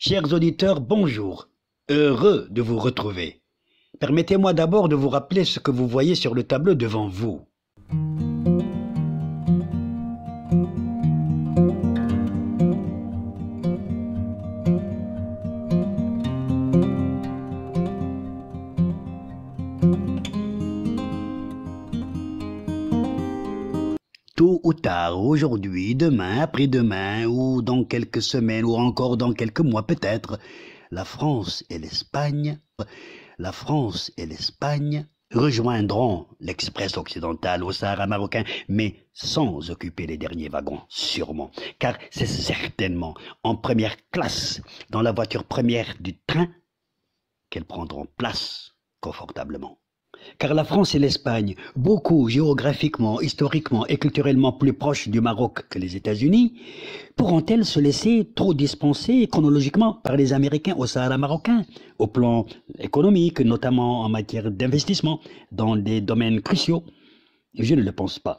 Chers auditeurs, bonjour. Heureux de vous retrouver. Permettez-moi d'abord de vous rappeler ce que vous voyez sur le tableau devant vous. Tôt ou tard, aujourd'hui, demain, après-demain, ou dans quelques semaines, ou encore dans quelques mois peut-être, la France et l'Espagne rejoindront l'Express occidental au Sahara marocain, mais sans occuper les derniers wagons, sûrement, car c'est certainement en première classe, dans la voiture première du train, qu'elles prendront place confortablement. Car la France et l'Espagne, beaucoup géographiquement, historiquement et culturellement plus proches du Maroc que les États-Unis, pourront-elles se laisser trop dispenser chronologiquement par les Américains au Sahara marocain, au plan économique, notamment en matière d'investissement, dans des domaines cruciaux? Je ne le pense pas.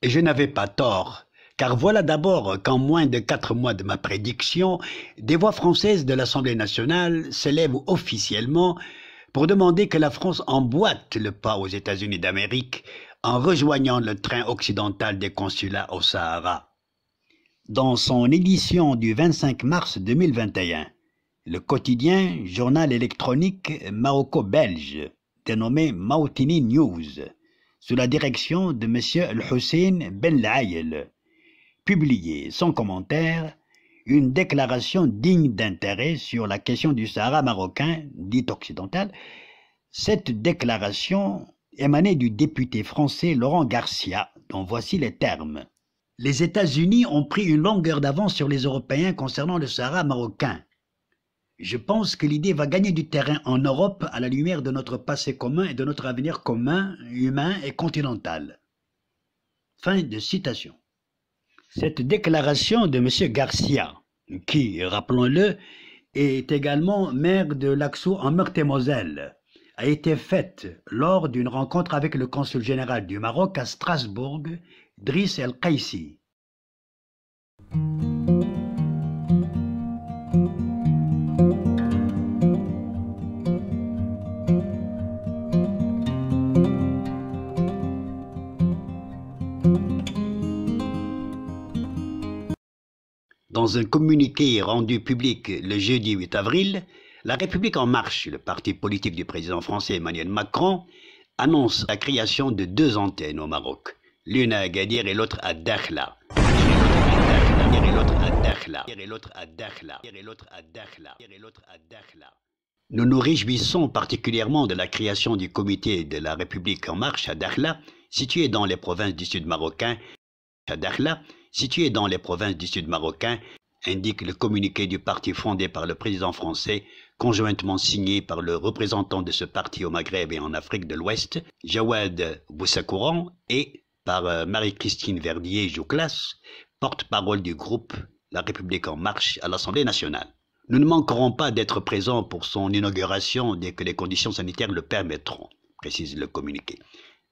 Et je n'avais pas tort, car voilà d'abord qu'en moins de 4 mois de ma prédiction, des voix françaises de l'Assemblée nationale s'élèvent officiellement pour demander que la France emboîte le pas aux États-Unis d'Amérique en rejoignant le train occidental des consulats au Sahara. Dans son édition du 25 mars 2021, le quotidien journal électronique maroco-belge, dénommé Mautini News, sous la direction de M. El-Hussein Ben Laïel, publiait sans commentaire une déclaration digne d'intérêt sur la question du Sahara marocain, dit occidental. Cette déclaration émanait du député français Laurent Garcia, dont voici les termes. Les États-Unis ont pris une longueur d'avance sur les Européens concernant le Sahara marocain. Je pense que l'idée va gagner du terrain en Europe à la lumière de notre passé commun et de notre avenir commun, humain et continental. Fin de citation. Cette déclaration de M. Garcia, qui, rappelons-le, est également maire de Laxou en Meurthe-et-Moselle, a été faite lors d'une rencontre avec le consul général du Maroc à Strasbourg, Driss El Qaissi. Dans un communiqué rendu public le jeudi 8 avril, La République en marche, le parti politique du président français Emmanuel Macron, annonce la création de 2 antennes au Maroc, l'une à Agadir et l'autre à Dakhla. Nous nous réjouissons particulièrement de la création du comité de La République en marche à Dakhla, situé dans les provinces du sud marocain, indique le communiqué du parti fondé par le président français, conjointement signé par le représentant de ce parti au Maghreb et en Afrique de l'Ouest, Jawad Boussakouran, et par Marie-Christine Verdier-Jouclas, porte-parole du groupe La République en marche à l'Assemblée nationale. Nous ne manquerons pas d'être présents pour son inauguration dès que les conditions sanitaires le permettront, précise le communiqué.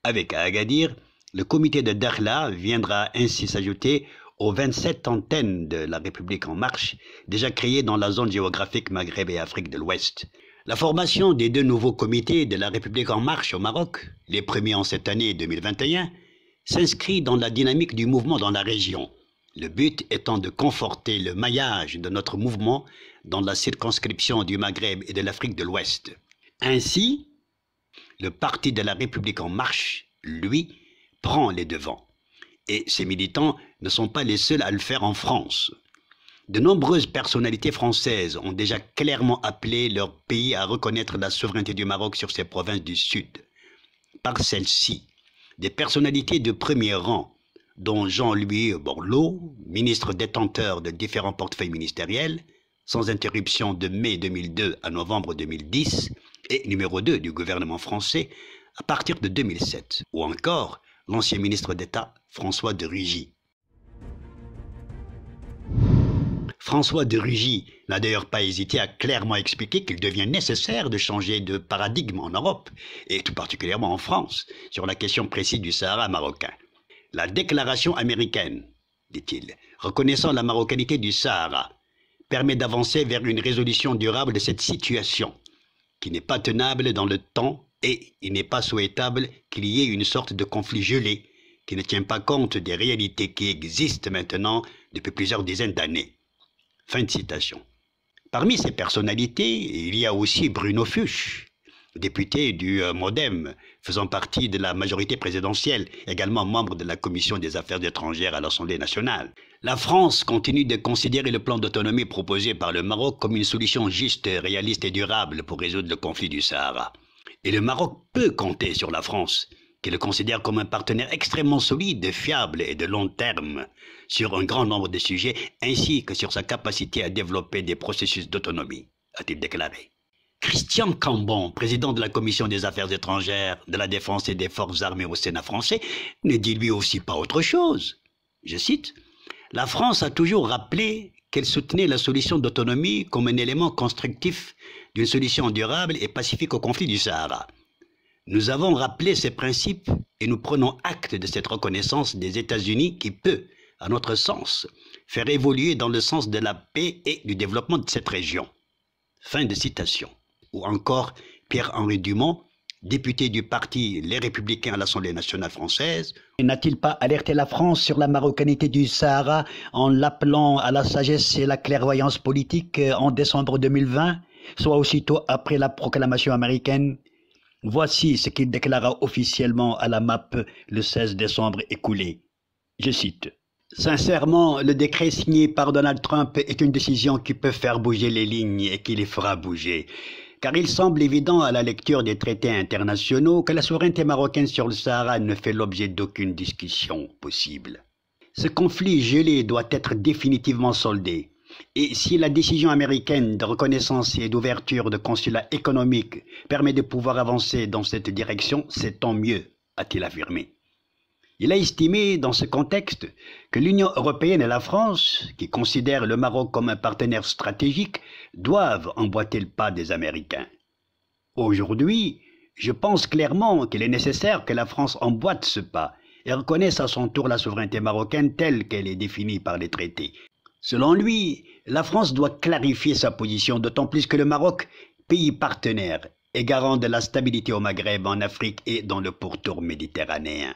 Avec à Agadir, le comité de Dakhla viendra ainsi s'ajouter aux 27 antennes de La République en marche, déjà créées dans la zone géographique Maghreb et Afrique de l'Ouest. La formation des 2 nouveaux comités de La République en marche au Maroc, les premiers en cette année 2021, s'inscrit dans la dynamique du mouvement dans la région, le but étant de conforter le maillage de notre mouvement dans la circonscription du Maghreb et de l'Afrique de l'Ouest. Ainsi, le parti de La République en marche, lui, prend les devants. Et ces militants ne sont pas les seuls à le faire en France. De nombreuses personnalités françaises ont déjà clairement appelé leur pays à reconnaître la souveraineté du Maroc sur ses provinces du Sud. Par celles-ci, des personnalités de premier rang, dont Jean-Louis Borloo, ministre détenteur de différents portefeuilles ministériels, sans interruption de mai 2002 à novembre 2010, et numéro 2 du gouvernement français à partir de 2007, ou encore l'ancien ministre d'État François de Rugy. François de Rugy n'a d'ailleurs pas hésité à clairement expliquer qu'il devient nécessaire de changer de paradigme en Europe, et tout particulièrement en France, sur la question précise du Sahara marocain. La déclaration américaine, dit-il, reconnaissant la marocanité du Sahara, permet d'avancer vers une résolution durable de cette situation, qui n'est pas tenable dans le temps et il n'est pas souhaitable qu'il y ait une sorte de conflit gelé qui ne tient pas compte des réalités qui existent maintenant depuis plusieurs dizaines d'années. » Fin de citation. Parmi ces personnalités, il y a aussi Bruno Fuchs, député du MoDem, faisant partie de la majorité présidentielle, également membre de la Commission des Affaires étrangères à l'Assemblée nationale. La France continue de considérer le plan d'autonomie proposé par le Maroc comme une solution juste, réaliste et durable pour résoudre le conflit du Sahara. Et le Maroc peut compter sur la France, qui le considère comme un partenaire extrêmement solide, fiable et de long terme sur un grand nombre de sujets, ainsi que sur sa capacité à développer des processus d'autonomie, a-t-il déclaré. Christian Cambon, président de la Commission des Affaires étrangères, de la Défense et des Forces armées au Sénat français, ne dit lui aussi pas autre chose. Je cite, « La France a toujours rappelé qu'elle soutenait la solution d'autonomie comme un élément constructif d'une solution durable et pacifique au conflit du Sahara. Nous avons rappelé ces principes et nous prenons acte de cette reconnaissance des États-Unis qui peut, à notre sens, faire évoluer dans le sens de la paix et du développement de cette région. » Fin de citation. Ou encore Pierre-Henri Dumont, député du parti Les Républicains à l'Assemblée nationale française. N'a-t-il pas alerté la France sur la marocanité du Sahara en l'appelant à la sagesse et la clairvoyance politique en décembre 2020, soit aussitôt après la proclamation américaine? Voici ce qu'il déclara officiellement à la MAP le 16 décembre écoulé. Je cite. « Sincèrement, le décret signé par Donald Trump est une décision qui peut faire bouger les lignes et qui les fera bouger. Car il semble évident à la lecture des traités internationaux que la souveraineté marocaine sur le Sahara ne fait l'objet d'aucune discussion possible. Ce conflit gelé doit être définitivement soldé. Et si la décision américaine de reconnaissance et d'ouverture de consulats économiques permet de pouvoir avancer dans cette direction, c'est tant mieux, a-t-il affirmé. Il a estimé dans ce contexte que l'Union européenne et la France, qui considèrent le Maroc comme un partenaire stratégique, doivent emboîter le pas des Américains. Aujourd'hui, je pense clairement qu'il est nécessaire que la France emboîte ce pas et reconnaisse à son tour la souveraineté marocaine telle qu'elle est définie par les traités. Selon lui, la France doit clarifier sa position, d'autant plus que le Maroc, pays partenaire, est garant de la stabilité au Maghreb, en Afrique et dans le pourtour méditerranéen.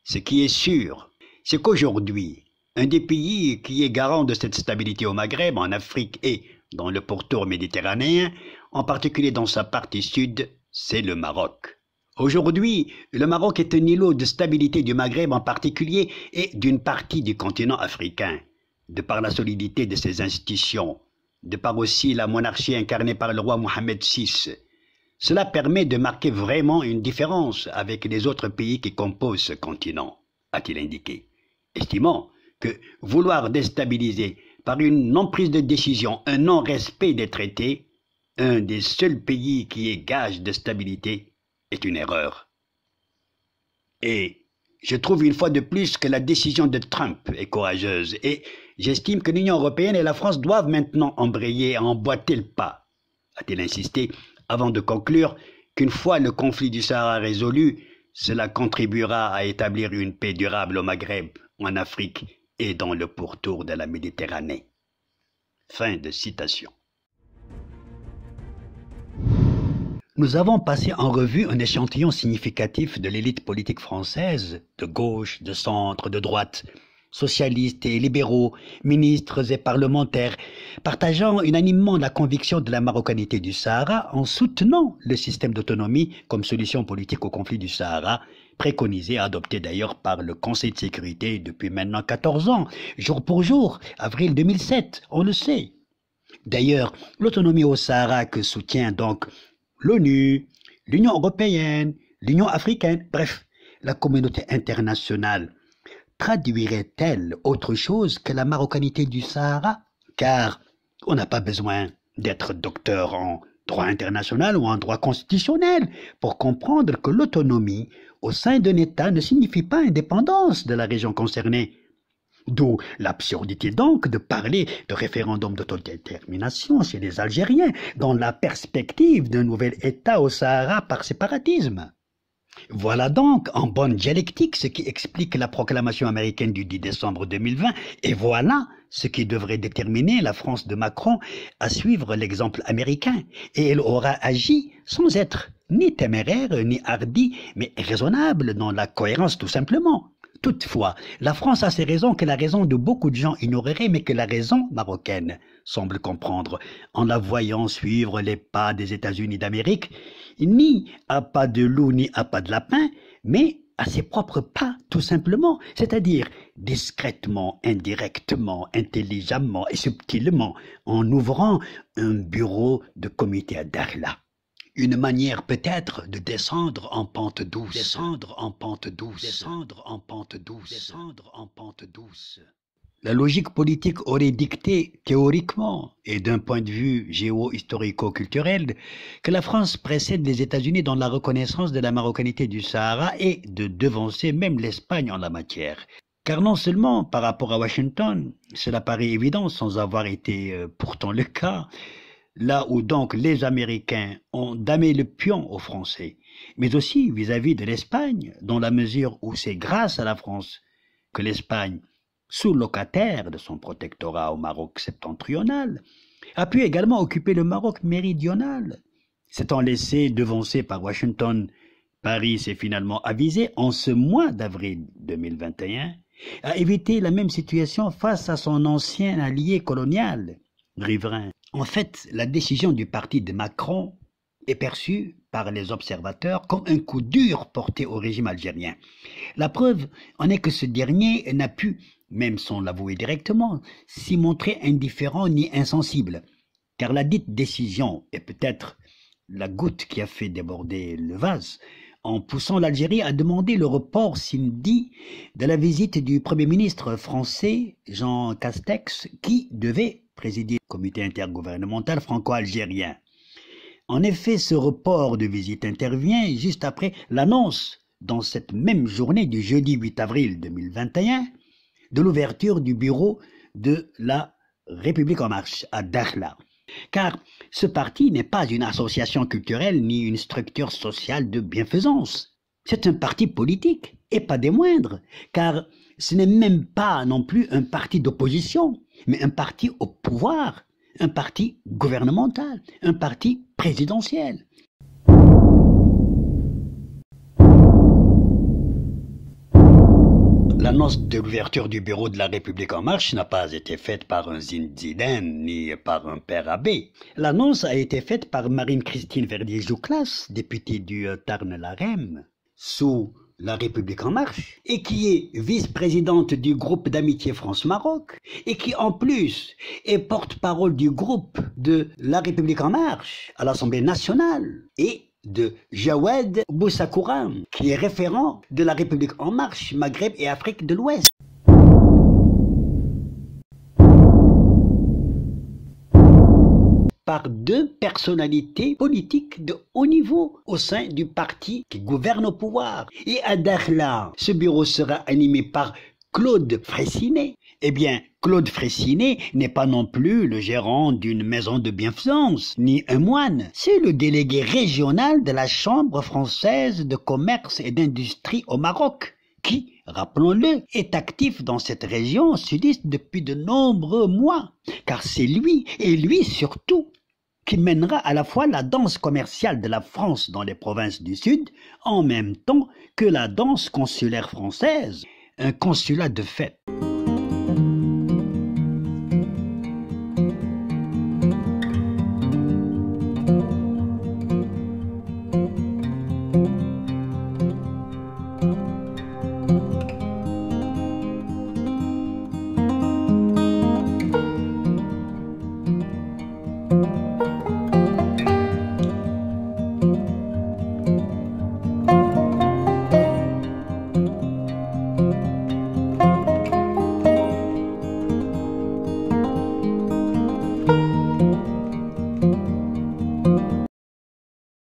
Ce qui est sûr, c'est qu'aujourd'hui, un des pays qui est garant de cette stabilité au Maghreb, en Afrique et dans le pourtour méditerranéen, en particulier dans sa partie sud, c'est le Maroc. Aujourd'hui, le Maroc est un îlot de stabilité du Maghreb en particulier et d'une partie du continent africain, de par la solidité de ses institutions, de par aussi la monarchie incarnée par le roi Mohamed VI. Cela permet de marquer vraiment une différence avec les autres pays qui composent ce continent, a-t-il indiqué, estimant que vouloir déstabiliser par une non-prise de décision, un non-respect des traités, un des seuls pays qui est gage de stabilité, est une erreur. Et je trouve une fois de plus que la décision de Trump est courageuse et j'estime que l'Union européenne et la France doivent maintenant embrayer et emboîter le pas, a-t-il insisté, avant de conclure qu'une fois le conflit du Sahara résolu, cela contribuera à établir une paix durable au Maghreb, en Afrique et dans le pourtour de la Méditerranée. Fin de citation. Nous avons passé en revue un échantillon significatif de l'élite politique française, de gauche, de centre, de droite, socialistes et libéraux, ministres et parlementaires, partageant unanimement la conviction de la marocanité du Sahara en soutenant le système d'autonomie comme solution politique au conflit du Sahara, préconisé et adopté d'ailleurs par le Conseil de sécurité depuis maintenant 14 ans, jour pour jour, avril 2007, on le sait. D'ailleurs, l'autonomie au Sahara que soutient donc l'ONU, l'Union européenne, l'Union africaine, bref, la communauté internationale, traduirait-elle autre chose que la marocanité du Sahara? Car on n'a pas besoin d'être docteur en droit international ou en droit constitutionnel pour comprendre que l'autonomie au sein d'un État ne signifie pas indépendance de la région concernée. D'où l'absurdité donc de parler de référendum d'autodétermination chez les Algériens dans la perspective d'un nouvel État au Sahara par séparatisme. Voilà donc, en bonne dialectique, ce qui explique la proclamation américaine du 10 décembre 2020, et voilà ce qui devrait déterminer la France de Macron à suivre l'exemple américain, et elle aura agi sans être ni téméraire, ni hardi, mais raisonnable dans la cohérence tout simplement. Toutefois, la France a ses raisons que la raison de beaucoup de gens ignoreraient, mais que la raison marocaine semble comprendre, en la voyant suivre les pas des États-Unis d'Amérique, ni à pas de loup, ni à pas de lapin, mais à ses propres pas, tout simplement, c'est-à-dire discrètement, indirectement, intelligemment et subtilement, en ouvrant un bureau de comité à Dakhla. Une manière peut-être de descendre en pente douce, descendre en pente douce, descendre en pente douce, descendre en pente douce. La logique politique aurait dicté théoriquement et d'un point de vue géo-historico-culturel que la France précède les États-Unis dans la reconnaissance de la marocanité du Sahara et de devancer même l'Espagne en la matière. Car non seulement par rapport à Washington, cela paraît évident sans avoir été pourtant le cas, là où donc les Américains ont damé le pion aux Français, mais aussi vis-à-vis de l'Espagne, dans la mesure où c'est grâce à la France que l'Espagne, sous-locataire de son protectorat au Maroc septentrional, a pu également occuper le Maroc méridional. S'étant laissé devancer par Washington, Paris s'est finalement avisé en ce mois d'avril 2021 à éviter la même situation face à son ancien allié colonial, riverain. En fait, la décision du parti de Macron est perçue par les observateurs comme un coup dur porté au régime algérien. La preuve en est que ce dernier n'a pu, même sans l'avouer directement, s'y montrer indifférent ni insensible, car la dite décision est peut-être la goutte qui a fait déborder le vase, en poussant l'Algérie à demander le report, s'il dit, de la visite du Premier ministre français Jean Castex, qui devait présider le comité intergouvernemental franco-algérien. En effet, ce report de visite intervient juste après l'annonce, dans cette même journée du jeudi 8 avril 2021, de l'ouverture du bureau de la République en marche à Dakhla. Car ce parti n'est pas une association culturelle ni une structure sociale de bienfaisance. C'est un parti politique, et pas des moindres, car ce n'est même pas non plus un parti d'opposition, mais un parti au pouvoir, un parti gouvernemental, un parti présidentiel. L'annonce de l'ouverture du bureau de la République en marche n'a pas été faite par un Zinedine ni par un père abbé. L'annonce a été faite par Marine-Christine Verdier-Jouclas, députée du Tarn-la-Rème, sous la République en marche, et qui est vice-présidente du groupe d'amitié France-Maroc, et qui en plus est porte-parole du groupe de la République en marche à l'Assemblée nationale, et de Jawed Boussakouram, qui est référent de la République en marche, Maghreb et Afrique de l'Ouest. Par deux personnalités politiques de haut niveau au sein du parti qui gouverne au pouvoir. Et à Dakhla, ce bureau sera animé par Claude Fraissinet. Eh bien, Claude Fraissinet n'est pas non plus le gérant d'une maison de bienfaisance, ni un moine. C'est le délégué régional de la Chambre française de commerce et d'industrie au Maroc, qui, rappelons-le, est actif dans cette région sudiste depuis de nombreux mois. Car c'est lui, et lui surtout, qui mènera à la fois la danse commerciale de la France dans les provinces du Sud, en même temps que la danse consulaire française, un consulat de fait.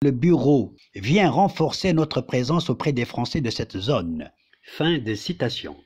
Le bureau vient renforcer notre présence auprès des Français de cette zone. Fin de citation.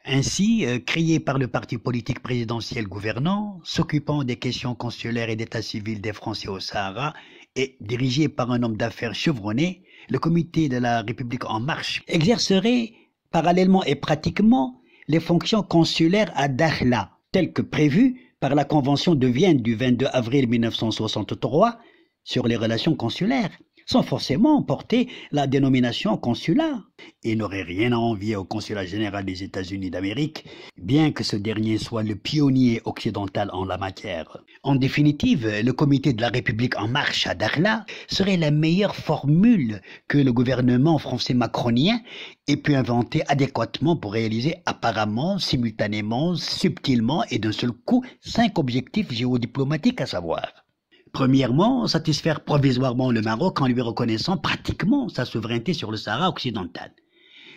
Ainsi, créé par le parti politique présidentiel gouvernant, s'occupant des questions consulaires et d'état civil des Français au Sahara, et dirigé par un homme d'affaires chevronné, le comité de la République en marche exercerait parallèlement et pratiquement les fonctions consulaires à Dakhla, telles que prévues par la Convention de Vienne du 22 avril 1963 sur les relations consulaires, sans forcément porter la dénomination consulat. Il n'aurait rien à envier au consulat général des États-Unis d'Amérique, bien que ce dernier soit le pionnier occidental en la matière. En définitive, le comité de la République en marche à Dakhla serait la meilleure formule que le gouvernement français macronien ait pu inventer adéquatement pour réaliser apparemment, simultanément, subtilement et d'un seul coup 5 objectifs géodiplomatiques à savoir. Premièrement, satisfaire provisoirement le Maroc en lui reconnaissant pratiquement sa souveraineté sur le Sahara occidental.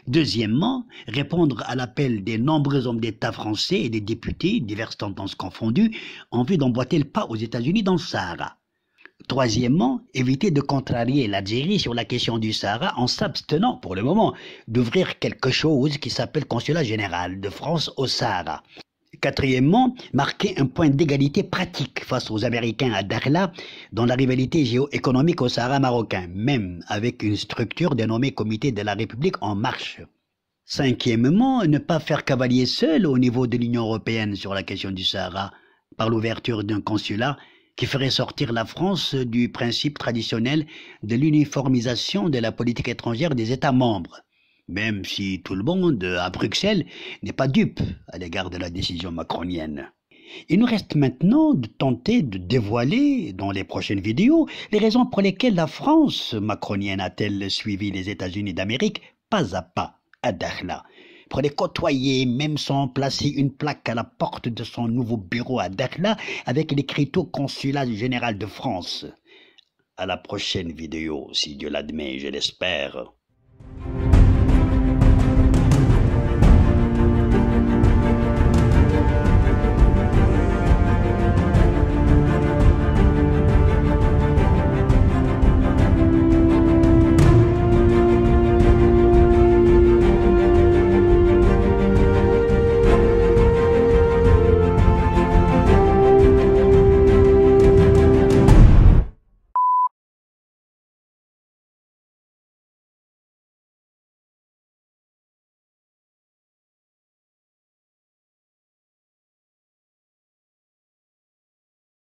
Deuxièmement, répondre à l'appel des nombreux hommes d'État français et des députés, diverses tendances confondues, en vue d'emboîter le pas aux États-Unis dans le Sahara. Troisièmement, éviter de contrarier l'Algérie sur la question du Sahara en s'abstenant, pour le moment, d'ouvrir quelque chose qui s'appelle Consulat général de France au Sahara. Quatrièmement, marquer un point d'égalité pratique face aux Américains à Dakhla dans la rivalité géoéconomique au Sahara marocain, même avec une structure dénommée Comité de la République en marche. Cinquièmement, ne pas faire cavalier seul au niveau de l'Union européenne sur la question du Sahara par l'ouverture d'un consulat qui ferait sortir la France du principe traditionnel de l'uniformisation de la politique étrangère des États membres. Même si tout le monde, à Bruxelles, n'est pas dupe à l'égard de la décision macronienne. Il nous reste maintenant de tenter de dévoiler, dans les prochaines vidéos, les raisons pour lesquelles la France macronienne a-t-elle suivi les États-Unis d'Amérique pas à pas à Dakhla, pour les côtoyer, même sans placer une plaque à la porte de son nouveau bureau à Dakhla avec l'écriteau Consulat général de France. À la prochaine vidéo, si Dieu l'admet, je l'espère.